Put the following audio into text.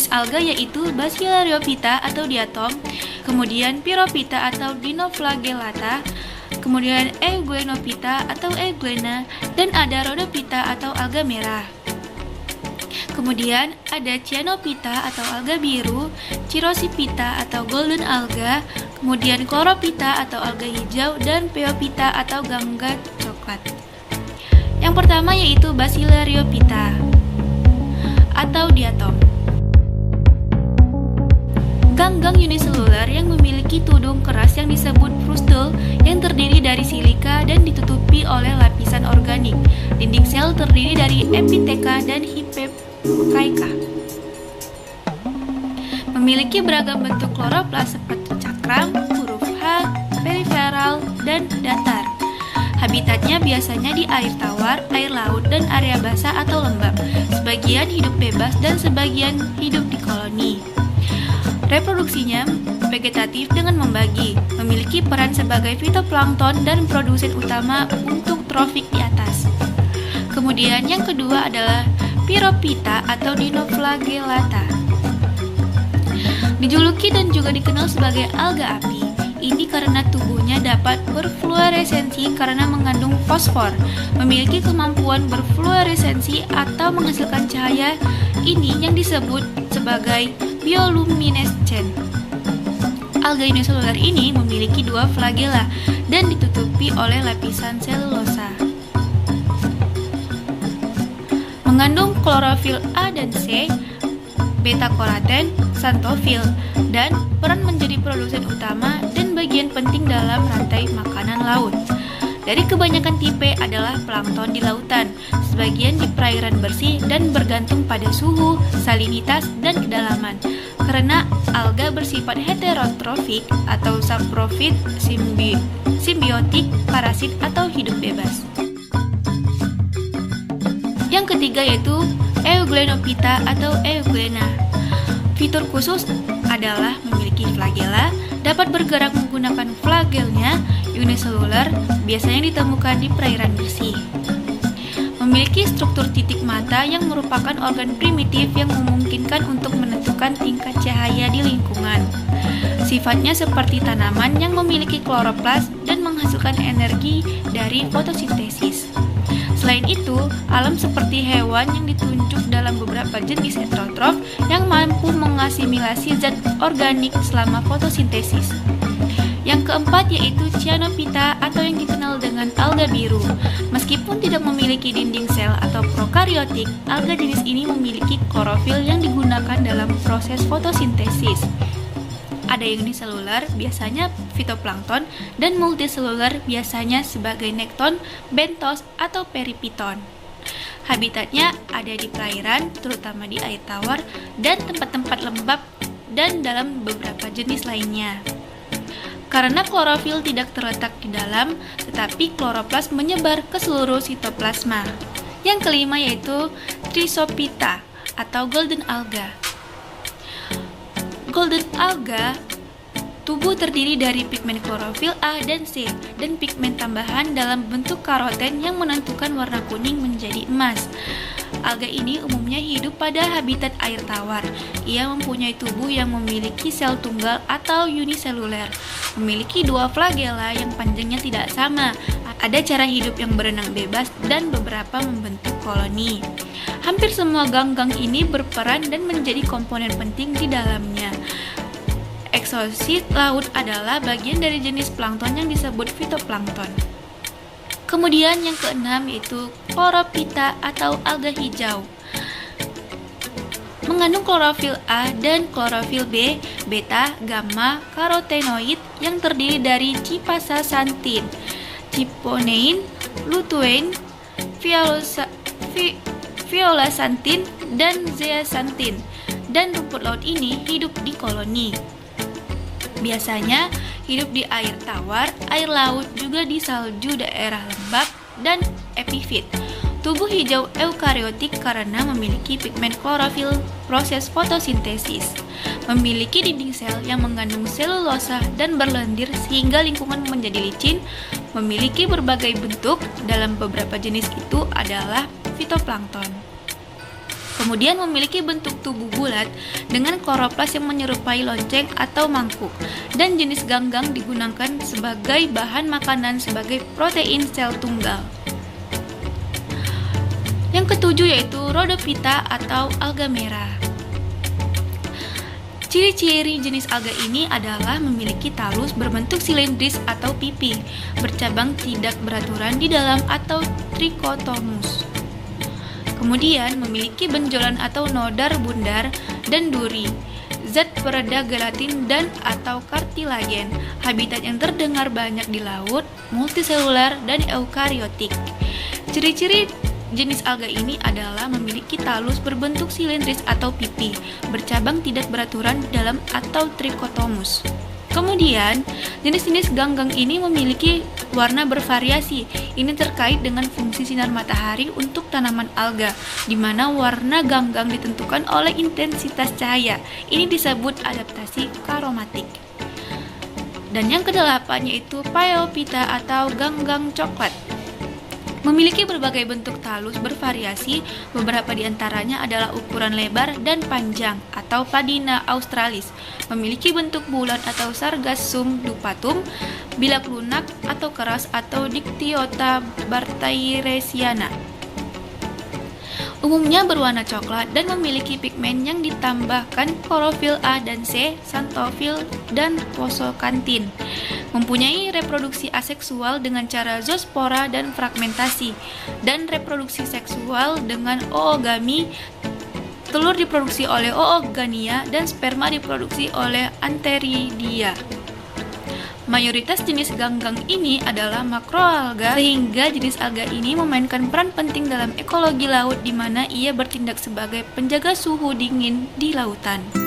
jenis alga yaitu Basilaryophyta atau diatom, kemudian Pyrophyta atau Dinoflagellata, kemudian Euglenophyta atau Euglena, dan ada Rhodophyta atau alga merah. Kemudian ada Cyanophyta atau alga biru, Chirosiphyta atau golden alga, kemudian Chlorophyta atau alga hijau, dan Phaeophyta atau gangga coklat. Yang pertama yaitu Basilaryophyta atau diatom. Ganggang uniseluler yang memiliki tudung keras yang disebut frustul yang terdiri dari silika dan ditutupi oleh lapisan organik. Dinding sel terdiri dari epiteka dan hipekaika. Memiliki beragam bentuk kloroplas seperti cakram, huruf H, periferal, dan datar. Habitatnya biasanya di air tawar, air laut, dan area basah atau lembab. Sebagian hidup bebas dan sebagian hidup di koloni. Reproduksinya vegetatif dengan membagi, memiliki peran sebagai fitoplankton dan produsen utama untuk trofik di atas. Kemudian yang kedua adalah Pyrophyta atau Dinoflagellata. Dijuluki dan juga dikenal sebagai alga api. Ini karena tubuhnya dapat berfluoresensi karena mengandung fosfor, memiliki kemampuan berfluoresensi atau menghasilkan cahaya ini yang disebut sebagai bioluminescent. Alga uniseluler ini memiliki dua flagella dan ditutupi oleh lapisan selulosa. Mengandung klorofil A dan C, beta-karoten, xanthofil, dan peran menjadi produsen utama dan bagian penting dalam rantai makanan laut. Dari kebanyakan tipe adalah plankton di lautan, sebagian di perairan bersih dan bergantung pada suhu, salinitas, dan kedalaman. Karena alga bersifat heterotrofik atau saprofit, simbiotik, parasit, atau hidup bebas. Yang ketiga yaitu Euglenophyta atau Euglena. Fitur khusus adalah memiliki flagella, dapat bergerak menggunakan flagelnya, uniseluler, biasanya ditemukan di perairan bersih. Memiliki struktur titik mata yang merupakan organ primitif yang memungkinkan untuk menentukan tingkat cahaya di lingkungan. Sifatnya seperti tanaman yang memiliki kloroplas dan menghasilkan energi dari fotosintesis. Selain itu, alam seperti hewan yang ditunjuk dalam beberapa jenis heterotrof yang mampu mengasimilasi zat organik selama fotosintesis. Yang keempat yaitu Cyanophyta atau yang dikenal dengan alga biru. Meskipun tidak memiliki dinding sel atau prokaryotik, alga jenis ini memiliki klorofil yang digunakan dalam proses fotosintesis. Ada yang uniseluler, biasanya fitoplankton, dan multiseluler, biasanya sebagai nekton, bentos, atau peripiton. Habitatnya ada di perairan, terutama di air tawar, dan tempat-tempat lembab, dan dalam beberapa jenis lainnya. Karena klorofil tidak terletak di dalam, tetapi kloroplas menyebar ke seluruh sitoplasma. Yang kelima yaitu Chrysophyta atau golden alga. Golden alga tubuh terdiri dari pigmen klorofil A dan C dan pigmen tambahan dalam bentuk karoten yang menentukan warna kuning menjadi emas. Alga ini umumnya hidup pada habitat air tawar. Ia mempunyai tubuh yang memiliki sel tunggal atau uniseluler, memiliki dua flagella yang panjangnya tidak sama. Ada cara hidup yang berenang bebas dan beberapa membentuk koloni. Hampir semua ganggang ini berperan dan menjadi komponen penting di dalamnya. Eksosit laut adalah bagian dari jenis plankton yang disebut fitoplankton. Kemudian yang keenam yaitu Chlorophyta atau alga hijau. Mengandung klorofil A dan klorofil B, beta, gamma, karotenoid yang terdiri dari cipasasantin, ciponein, lutein, violasantin, dan zeaxanthin. Dan rumput laut ini hidup di koloni. Biasanya hidup di air tawar, air laut, juga di salju daerah lembab, dan epifit. Tubuh hijau eukariotik karena memiliki pigmen klorofil proses fotosintesis. Memiliki dinding sel yang mengandung selulosa dan berlendir sehingga lingkungan menjadi licin. Memiliki berbagai bentuk, dalam beberapa jenis itu adalah fitoplankton. Kemudian memiliki bentuk tubuh bulat dengan kloroplas yang menyerupai lonceng atau mangkuk, dan jenis ganggang digunakan sebagai bahan makanan sebagai protein sel tunggal. Yang ketujuh yaitu Rhodophyta atau alga merah. Ciri-ciri jenis alga ini adalah memiliki talus berbentuk silindris atau pipi, bercabang tidak beraturan di dalam atau trichotomus. Kemudian memiliki benjolan atau nodar bundar dan duri, zat pereda gelatin dan atau kartilagen. Habitat yang terdengar banyak di laut, multiselular, dan eukariotik. Ciri-ciri jenis alga ini adalah memiliki talus berbentuk silindris atau pipi, bercabang tidak beraturan di dalam atau trichotomus. Kemudian, jenis-jenis ganggang ini memiliki warna bervariasi. Ini terkait dengan fungsi sinar matahari untuk tanaman alga, di mana warna ganggang ditentukan oleh intensitas cahaya. Ini disebut adaptasi karomatik. Dan yang kedelapan yaitu Phaeophyta atau ganggang coklat. Memiliki berbagai bentuk talus bervariasi, beberapa di antaranya adalah ukuran lebar dan panjang atau Padina australis, memiliki bentuk bulat atau Sargassum dupatum, bilak lunak atau keras atau Dictyota bartayresciana. Umumnya berwarna coklat dan memiliki pigmen yang ditambahkan klorofil A dan C, xanthofil, dan posokantin. Mempunyai reproduksi aseksual dengan cara zoospora dan fragmentasi, dan reproduksi seksual dengan oogami. Telur diproduksi oleh Oogania dan sperma diproduksi oleh Antheridia. Mayoritas jenis ganggang ini adalah makroalga, sehingga jenis alga ini memainkan peran penting dalam ekologi laut di mana ia bertindak sebagai penjaga suhu dingin di lautan.